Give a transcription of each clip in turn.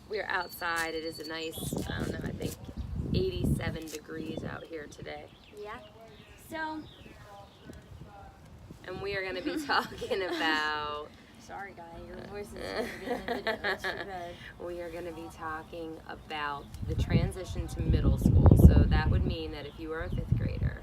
We're outside. It is a nice, I don't know, I think 87 degrees out here today. Yeah. So, And we are going to be talking about... sorry guy, your voice is going to be in the video. It's too bad. We are going to be talking about the transition to middle school. So that would mean that if you are a 5th grader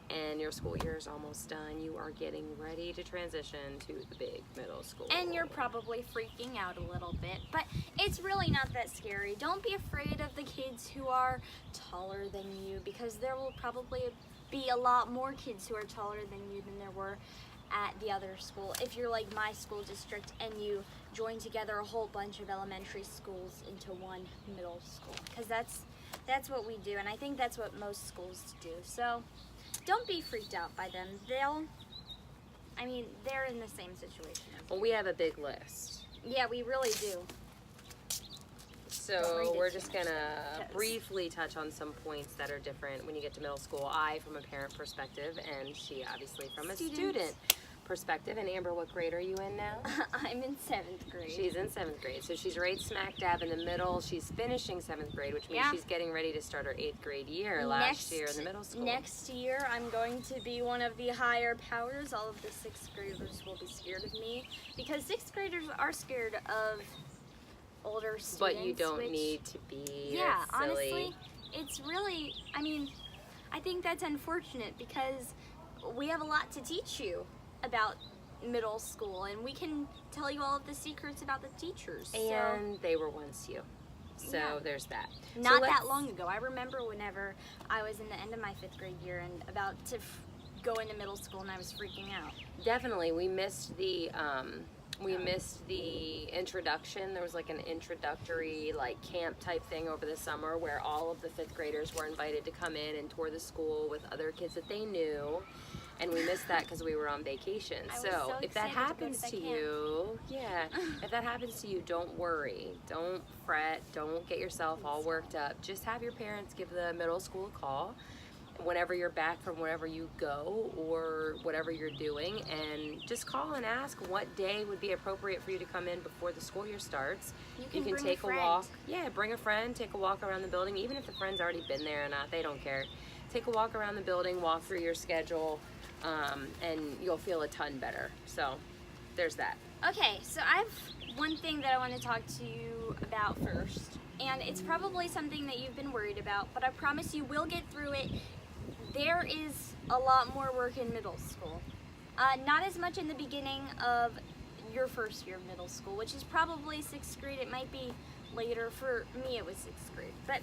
and your school year is almost done, you are getting ready to transition to the big middle school. And you're probably freaking out a little bit, but it's really not that scary. Don't be afraid of the kids who are taller than you, because there will probably be a lot more kids who are taller than you than there were at the other school. If you're like my school district and you join together a whole bunch of elementary schools into one middle school, because that's what we do, and I think that's what most schools do. So don't be freaked out by them. They're in the same situation as Well, we have a big list. Yeah, we really do. Don't read So it we're too just much. gonna Yes. briefly touch on some points that are different when you get to middle school. I from a parent perspective, and she obviously from a student perspective. And Amber, what grade are you in now? I'm in 7th grade. She's in 7th grade, so she's right smack dab in the middle. She's finishing 7th grade, which means Yeah. she's getting ready to start her 8th grade year last year in the middle school. Next year, I'm going to be one of the higher powers. All of the 6th graders will be scared of me, because 6th graders are scared of older students. But you don't which, need to be. Yeah, That's silly. honestly, it's really, I think that's unfortunate, because we have a lot to teach you about middle school, and we can tell you all of the secrets about the teachers. And they were once you. So Yeah. there's that. So Not let's- that long ago. I remember whenever I was in the end of my 5th grade year and about to go into middle school, and I was freaking out. Definitely, we missed the introduction. There was like an introductory like camp type thing over the summer where all of the 5th graders were invited to come in and tour the school with other kids that they knew. And we missed that because we were on vacation. I was So so if that excited to go to happens that to camp. you, if that happens to you, don't worry. Don't fret. Don't get yourself all worked up. Just have your parents give the middle school a call whenever you're back from wherever you go or whatever you're doing, and just call and ask what day would be appropriate for you to come in before the school year starts. You can bring take a friend. walk. Yeah, bring a friend, take a walk around the building, even if the friend's already been there or not, they don't care. Take a walk around the building, walk through your schedule, and you'll feel a ton better. So there's that. Okay, so I have one thing that I want to talk to you about first, and it's probably something that you've been worried about, but I promise you will get through it. There is a lot more work in middle school. Not as much in the beginning of your first year of middle school, which is probably 6th grade. It might be later. For me, it was 6th grade. But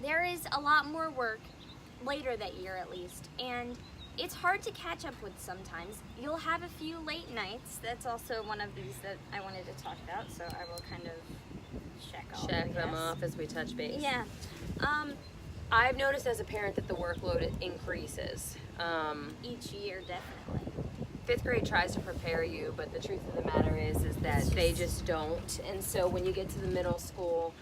there is a lot more work later that year, at least. And it's hard to catch up with sometimes. You'll have a few late nights. That's also one of these that I wanted to talk about, so I will kind of check Them guess. off as we touch base. Yeah. I've noticed as a parent that the workload increases. Each year, definitely. 5th grade tries to prepare you, but the truth of the matter is that they just don't. And so when you get to the middle school,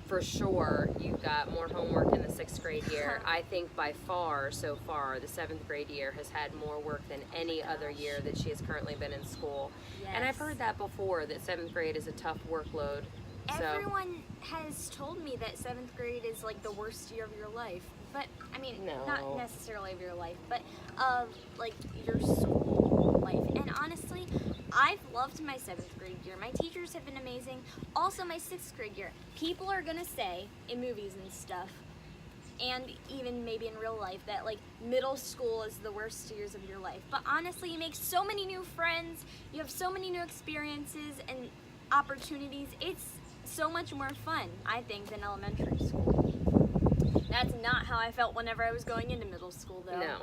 for sure, you've got more homework in the 6th grade year. I think by far, so far, the 7th grade year has had more work than any other year that she has currently been in school. And I've Yes. heard that before, that 7th grade is a tough workload. So Everyone has told me that 7th grade is like the worst year of your life. But, No. not necessarily of your life, but of like your school life. And honestly, I've loved my 7th grade year. My teachers have been amazing. Also, my 6th grade year. People are gonna say in movies and stuff, and even maybe in real life, that like middle school is the worst years of your life. But honestly, you make so many new friends, you have so many new experiences and opportunities. It's so much more fun, I think, than elementary school. That's not how I felt whenever I was going into middle school, though.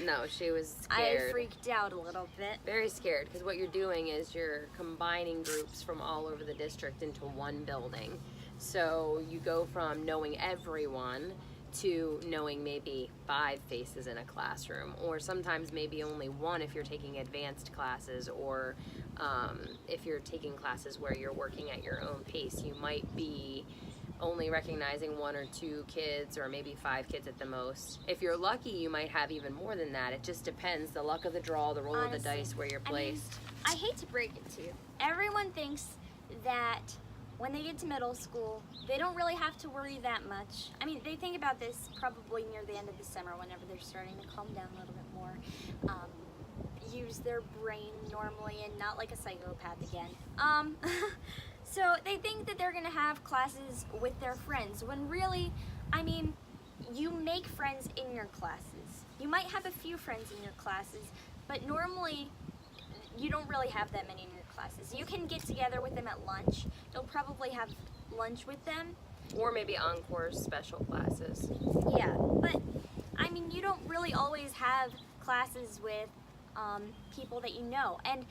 No, she was I scared. freaked out a little bit. Very scared, because what you're doing is you're combining groups from all over the district into one building. So you go from knowing everyone to knowing maybe 5 faces in a classroom, or sometimes maybe only one if you're taking advanced classes, or if you're taking classes where you're working at your own pace, you might be only recognizing 1 or 2 kids, or maybe 5 kids at the most. If you're lucky, you might have even more than that. It just depends, the luck of the draw, the roll of the Honestly, dice, where you're I mean, placed. I hate to break it to you. Everyone thinks that when they get to middle school, they don't really have to worry that much. I mean, they think about this probably near the end of the summer whenever they're starting to calm down a little bit more. Use their brain normally and not like a psychopath again. So they think that they're gonna have classes with their friends when really, I mean, you make friends in your classes. You might have a few friends in your classes, but normally you don't really have that many in your classes. You can get together with them at lunch. You'll probably have lunch with them. Or maybe encore special classes. Yeah, but I mean, you don't really always have classes with people that you know. And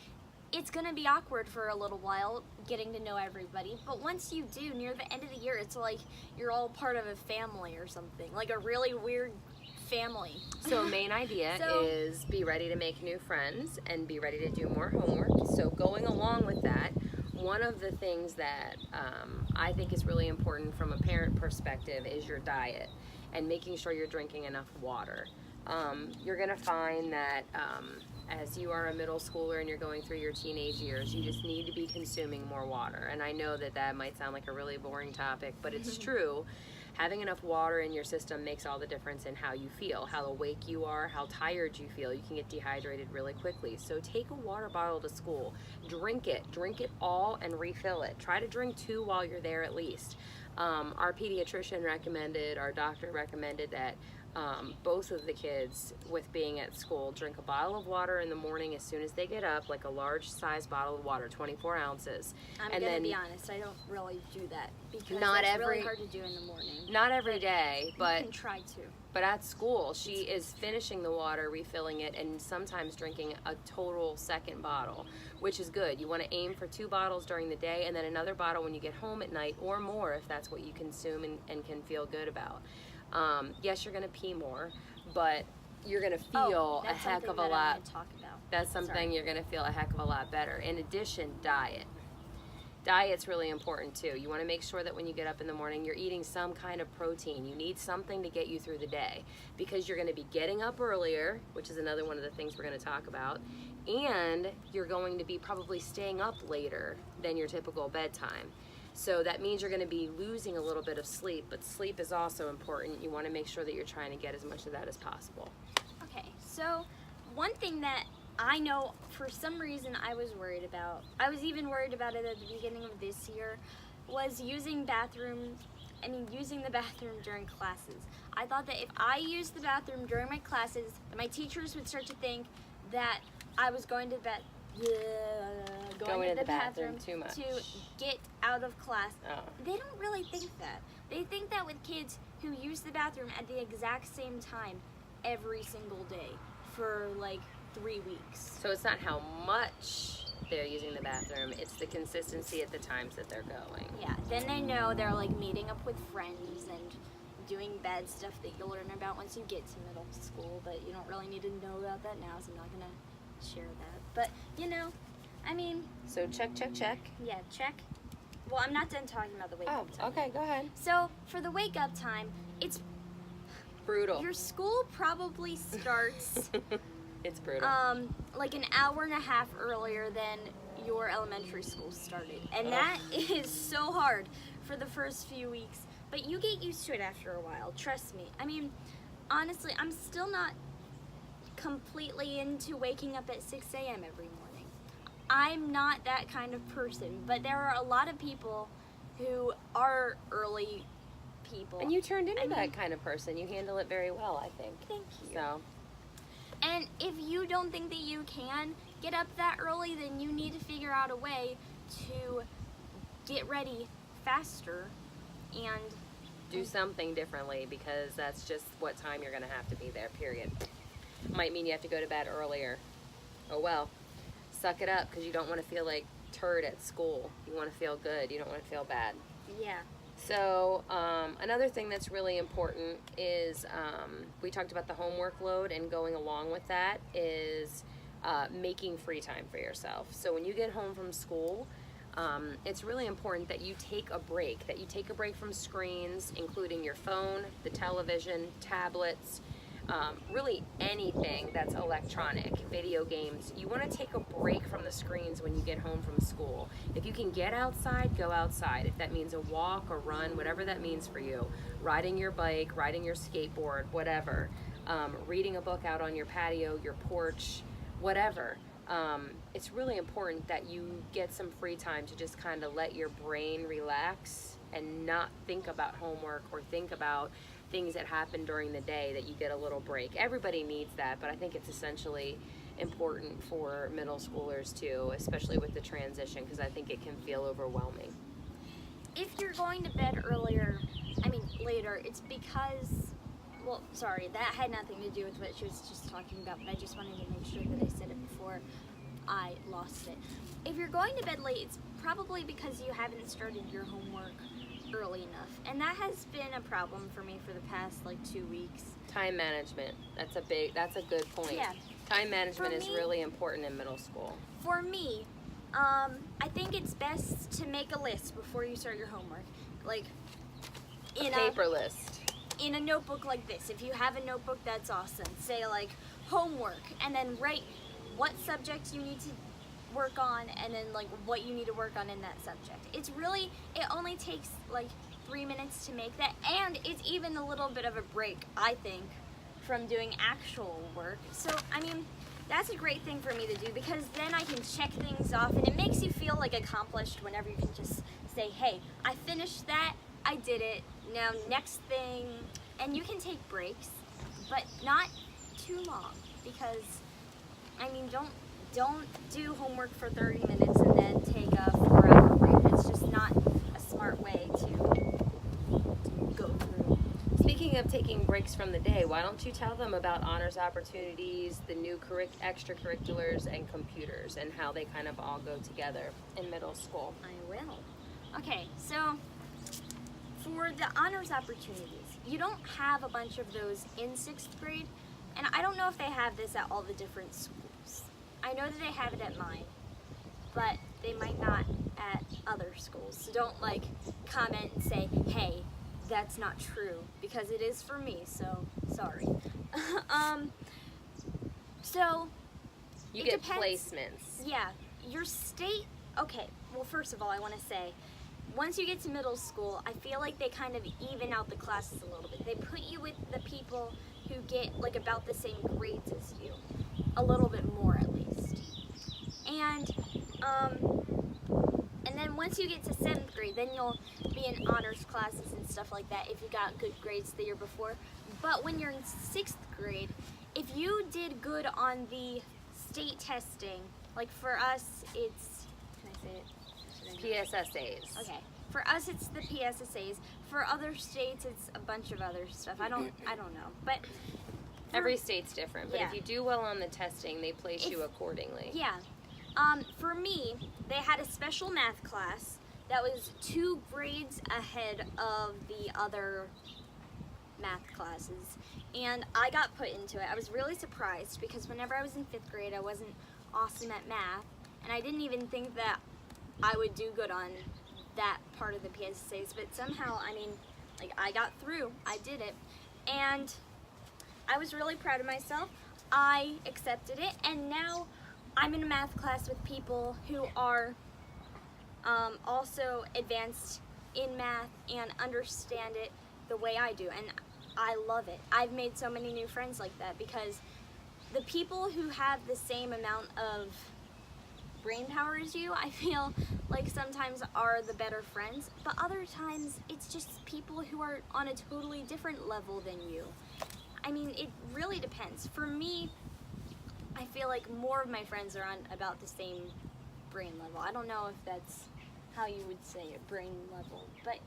it's gonna be awkward for a little while getting to know everybody, but once you do, near the end of the year, it's like you're all part of a family or something, like a really weird family. So main idea is be ready to make new friends and be ready to do more homework. So going along with that, one of the things that I think is really important from a parent perspective is your diet and making sure you're drinking enough water. You're gonna find that as you are a middle schooler and you're going through your teenage years, you just need to be consuming more water. And I know that that might sound like a really boring topic, but it's true. Having enough water in your system makes all the difference in how you feel, how awake you are, how tired you feel. You can get dehydrated really quickly. So take a water bottle to school, drink it all and refill it. Try to drink 2 while you're there at least. Our pediatrician recommended, our doctor recommended that both of the kids with being at school drink a bottle of water in the morning as soon as they get up, like a large size bottle of water, 24 ounces. I'm and gonna then, be honest, I don't really do that because Not it's every- really hard to do in the morning. not every day, You but can try to. But at school, she is finishing the water, refilling it, and sometimes drinking a total second bottle, which is good. You want to aim for 2 bottles during the day and then another bottle when you get home at night, or more if that's what you consume and can feel good about. Yes, you're going to pee more, but you're going to feel a that's heck something of a that I'm lot. gonna talk about. That's something Sorry. you're going to feel a heck of a lot better. In addition, diet. Diet's really important too. You want to make sure that when you get up in the morning, you're eating some kind of protein. You need something to get you through the day because you're going to be getting up earlier, which is another one of the things we're going to talk about, and you're going to be probably staying up later than your typical bedtime. So that means you're going to be losing a little bit of sleep, but sleep is also important. You want to make sure that you're trying to get as much of that as possible. Okay, so one thing that I know for some reason I was worried about, I was even worried about it at the beginning of this year, was using the bathroom during classes. I thought that if I used the bathroom during my classes, that my teachers would start to think that I was going to the bathroom too much. to get out of class. Oh. They don't really think that. They think that with kids who use the bathroom at the exact same time every single day for like 3 weeks. So it's not how much they're using the bathroom, it's the consistency at the times that they're going. Yeah, then they know they're like meeting up with friends and doing bad stuff that you'll learn about once you get to middle school, but you don't really need to know about that now, so I'm not gonna share that. But you know, I mean, So check. yeah, check. Well, I'm not done talking about the wake Oh, up time. okay, go ahead. So for the wake up time, it's Brutal. your school probably starts It's brutal. like an hour and a half earlier than your elementary school started. And that is so hard for the first few weeks. But you get used to it after a while, trust me. I mean, honestly, I'm still not completely into waking up at 6 a.m. every morning. I'm not that kind of person, but there are a lot of people who are early people. And you turned into I mean- that kind of person. You handle it very well, I think. Thank you. So, And if you don't think that you can get up that early, then you need to figure out a way to get ready faster and do something differently because that's just what time you're going to have to be there, period. Might mean you have to go to bed earlier. Oh well. Suck it up because you don't want to feel like turd at school. You want to feel good. You don't want to feel bad. yeah. So another thing that's really important is we talked about the homework load, and going along with that is making free time for yourself. So when you get home from school, it's really important that you take a break, from screens, including your phone, the television, tablets, really anything that's electronic, video games. You want to take a break from the screens when you get home from school. If you can get outside, go outside. If that means a walk, a run, whatever that means for you, riding your bike, riding your skateboard, whatever, reading a book out on your patio, your porch, whatever. It's really important that you get some free time to just kind of let your brain relax and not think about homework or think about things that happen during the day, that you get a little break. Everybody needs that, but I think it's essentially important for middle schoolers too, especially with the transition, because I think it can feel overwhelming. If you're going to bed later, it's because, well, sorry, that had nothing to do with what she was just talking about, but I just wanted to make sure that I said it before I lost it. If you're going to bed late, it's probably because you haven't started your homework early enough, and that has been a problem for me for the past 2 weeks. Time management, that's a good point. Yeah. Time management For is me- really important in middle school. For me, I think it's best to make a list before you start your homework, in Paper list. in a notebook like this. If you have a notebook, that's awesome. Say homework, and then write what subjects you need to work on, and then what you need to work on in that subject. It only takes 3 minutes to make that, and it's even a little bit of a break, I think, from doing actual work. So that's a great thing for me to do, because then I can check things off, and it makes you feel accomplished whenever you can just say, hey, I finished that, I did it, now next thing. And you can take breaks, but not too long, because don't do homework for 30 minutes and then take a 4-hour break. It's just not a smart way to go through. Speaking of taking breaks from the day, why don't you tell them about honors opportunities, the new extracurriculars, and computers, and how they kind of all go together in middle school? I will. Okay, so for the honors opportunities, you don't have a bunch of those in 6th grade, and I don't know if they have this at all the different schools. I know that they have it at mine, but they might not at other schools. So don't comment and say, hey, that's not true, because it is for me, so sorry. So You it get depends. placements. Yeah, your state, okay, well, first of all, I want to say, once you get to middle school, I feel like they kind of even out the classes a little bit. They put you with the people who get about the same grades as you, a little bit more at least. And then once you get to 7th grade, then you'll be in honors classes and stuff like that if you got good grades the year before. But when you're in 6th grade, if you did good on the state testing, for us, it's, can I say it? PSSAs. Okay. For us, it's the PSSAs. For other states, it's a bunch of other stuff. I don't know. But Every state's different, but Yeah. if you do well on the testing, they place you accordingly. yeah. For me, they had a special math class that was 2 grades ahead of the other math classes, and I got put into it. I was really surprised, because whenever I was in 5th grade, I wasn't awesome at math, and I didn't even think that I would do good on that part of the PSSAs, but somehow, I got through. I did it, and I was really proud of myself. I accepted it, and now I'm in a math class with people who are also advanced in math and understand it the way I do, and I love it. I've made so many new friends like that, because the people who have the same amount of brain power as you, I feel sometimes are the better friends, but other times it's just people who are on a totally different level than you. It really depends. For me, I feel like more of my friends are on about the same brain level. I don't know if that's how you would say it, brain level, but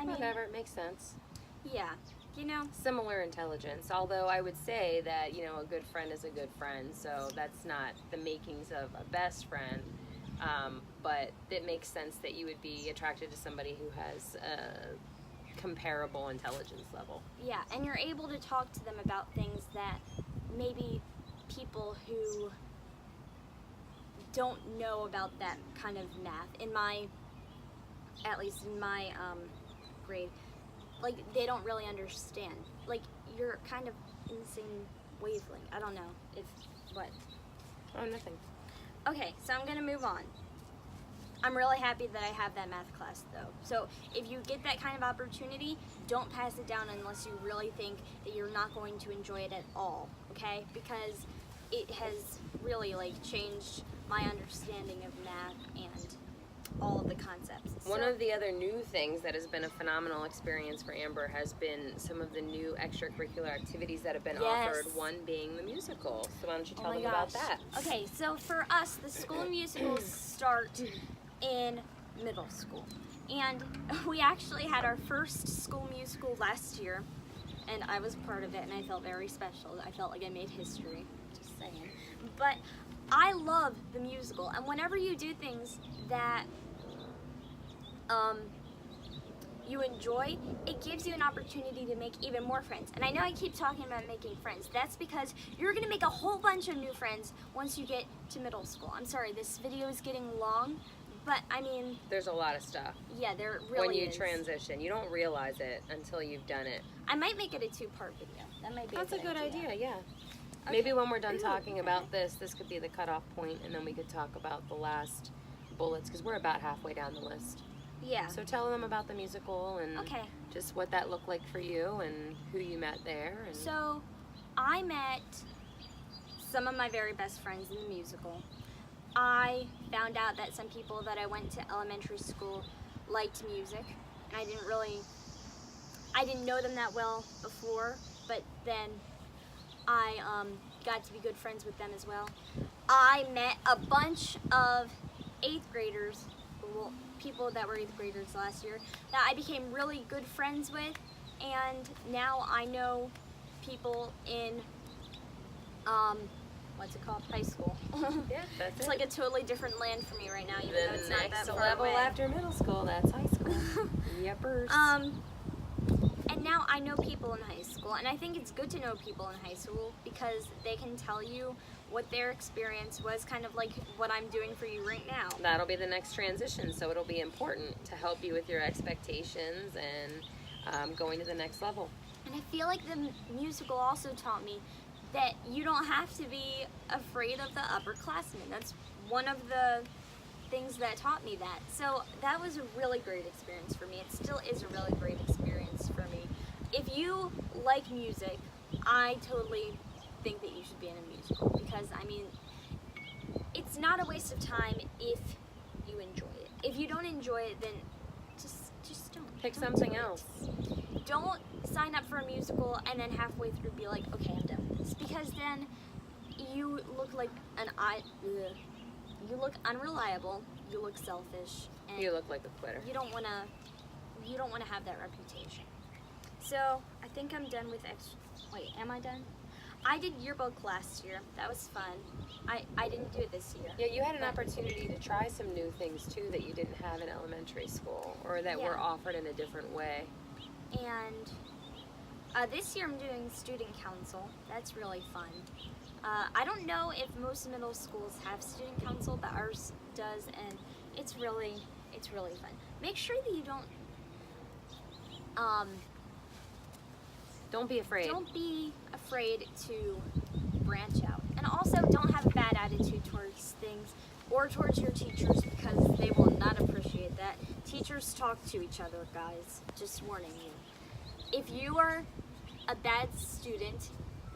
Whatever, it makes sense. yeah, Similar intelligence, although I would say that, a good friend is a good friend, so that's not the makings of a best friend, but it makes sense that you would be attracted to somebody who has a comparable intelligence level. yeah, and you're able to talk to them about things that maybe people who don't know about that kind of math, at least in my grade, they don't really understand. You're kind of in the same wavelength. I don't know if what. Oh, nothing. Okay, so I'm gonna move on. I'm really happy that I have that math class though. So if you get that kind of opportunity, don't pass it down unless you really think that you're not going to enjoy it at all, okay? Because it has really like changed my understanding of math and all of the concepts. One So- of the other new things that has been a phenomenal experience for Amber has been some of the new extracurricular activities that have been Yes. offered, one being the musical. So why don't you Oh tell my them about gosh. that? Okay, so for us, the school musicals start in middle school. And we actually had our first school musical last year, and I was part of it, and I felt very special. I felt like I made history, just saying. But I love the musical, and whenever you do things that you enjoy, it gives you an opportunity to make even more friends. And I know I keep talking about making friends. That's because you're gonna make a whole bunch of new friends once you get to middle school. I'm sorry, this video is getting long, but I mean, There's a lot of stuff. yeah, there really When you is. transition, you don't realize it until you've done it. I might make it a 2-part video. That might be That's a good idea, yeah. Okay. Maybe when we're done Ooh, talking okay. about this could be the cutoff point, and then we could talk about the last bullets, because we're about halfway down the list. Yeah. So tell them about the musical and Okay. just what that looked like for you and who you met there. And So, I met some of my very best friends in the musical. I found out that some people that I went to elementary school liked music. And I didn't know them that well before, but then I got to be good friends with them as well. I met a bunch of 8th graders, well, people that were 8th graders last year, that I became really good friends with, and now I know people in, what's it called, high school. yeah, that's It's it. like a totally different land for me right now, even though The it's not that next far level away. after middle school, that's high school. Yepers. And now I know people in high school, and I think it's good to know people in high school because they can tell you what their experience was, kind of like what I'm doing for you right now. That'll be the next transition, so it'll be important to help you with your expectations and going to the next level. And I feel like the musical also taught me that you don't have to be afraid of the upperclassmen. That's one of the things that taught me that. So that was a really great experience for me. It still is a really great experience for me. If you like music, I totally think that you should be in a musical because, I mean, it's not a waste of time if you enjoy it. If you don't enjoy it, then just don't. Pick Don't something do it. else. Don't sign up for a musical and then halfway through be like, okay, I'm done with this, because then you look like you look unreliable, you look selfish, and You look like a quitter. you don't want to have that reputation. So I think I'm done with wait, am I done? I did yearbook last year. That was fun. I didn't do it this year. Yeah, you had an But- opportunity to try some new things too that you didn't have in elementary school or that were Yeah. offered in a different way. And this year I'm doing student council. That's really fun. I don't know if most middle schools have student council, but ours does, and it's really fun. Make sure that you Don't be afraid. don't be afraid to branch out, and also don't have a bad attitude towards things or towards your teachers because they will not appreciate that. Teachers talk to each other, guys. Just warning you. If you are a bad student,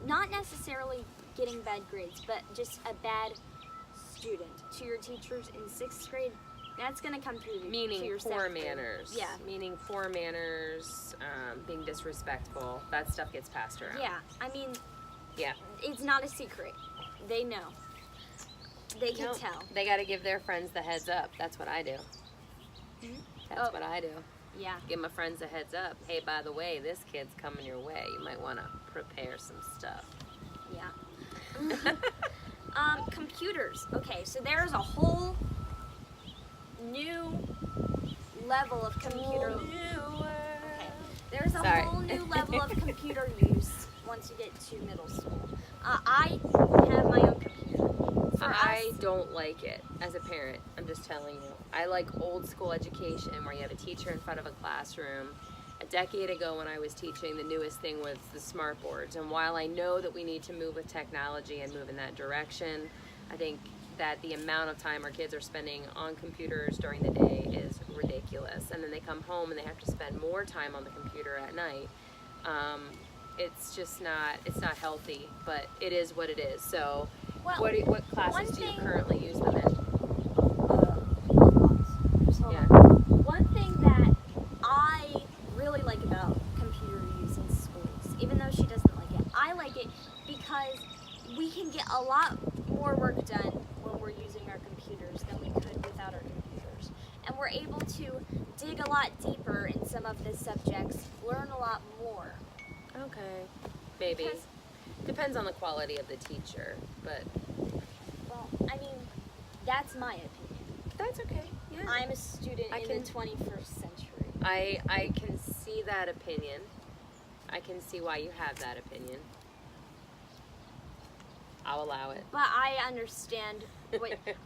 not necessarily getting bad grades, but just a bad student to your teachers in 6th grade, that's going to come through to Meaning your poor 7th grade. manners. Yeah. Meaning poor manners, being disrespectful. That stuff gets passed around. Yeah, I mean, Yeah. it's not a secret. They know. They can No, tell. They got to give their friends the heads up. That's what I do. That's Oh. what I do. Yeah. Give my friends a heads up. Hey, by the way, this kid's coming your way. You might want to prepare some stuff. Yeah. Computers. Okay, so there's a whole new level of computer. Okay, there's a Sorry. whole new level of computer use once you get to middle school. I have my own computer. For I us, don't like it as a parent. I'm just telling you. I like old school education where you have a teacher in front of a classroom A decade ago when I was teaching, the newest thing was the smart boards. And while I know that we need to move with technology and move in that direction, I think that the amount of time our kids are spending on computers during the day is ridiculous. And then they come home and they have to spend more time on the computer at night. It's just not, it's not healthy, but it is what it is. So Well, what classes do you currently use them in? Yeah. One thing that I really like about computer use in schools, even though she doesn't like it, I like it because we can get a lot more work done when we're using our computers than we could without our computers. And we're able to dig a lot deeper in some of the subjects, learn a lot more. Okay, maybe. Because- Depends on the quality of the teacher, but Well, I mean, that's my opinion. that's okay. Yeah. I'm a student I in can- the 21st century. I can see that opinion. I can see why you have that opinion. I'll allow it. But I understand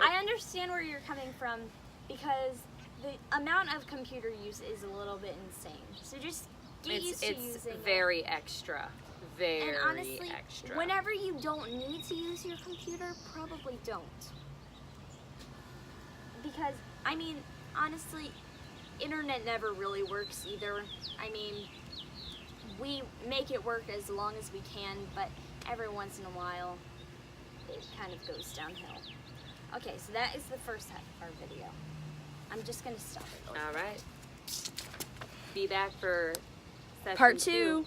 I understand where you're coming from because the amount of computer use is a little bit insane. So just get used to It's using very extra. it. Very And honestly, extra. whenever you don't need to use your computer, probably don't. Because I mean, honestly, internet never really works either. I mean, we make it work as long as we can, but every once in a while it kind of goes downhill. Okay, so that is the first half of our video. I'm just gonna stop it. All right. Be back for session Part 2. two.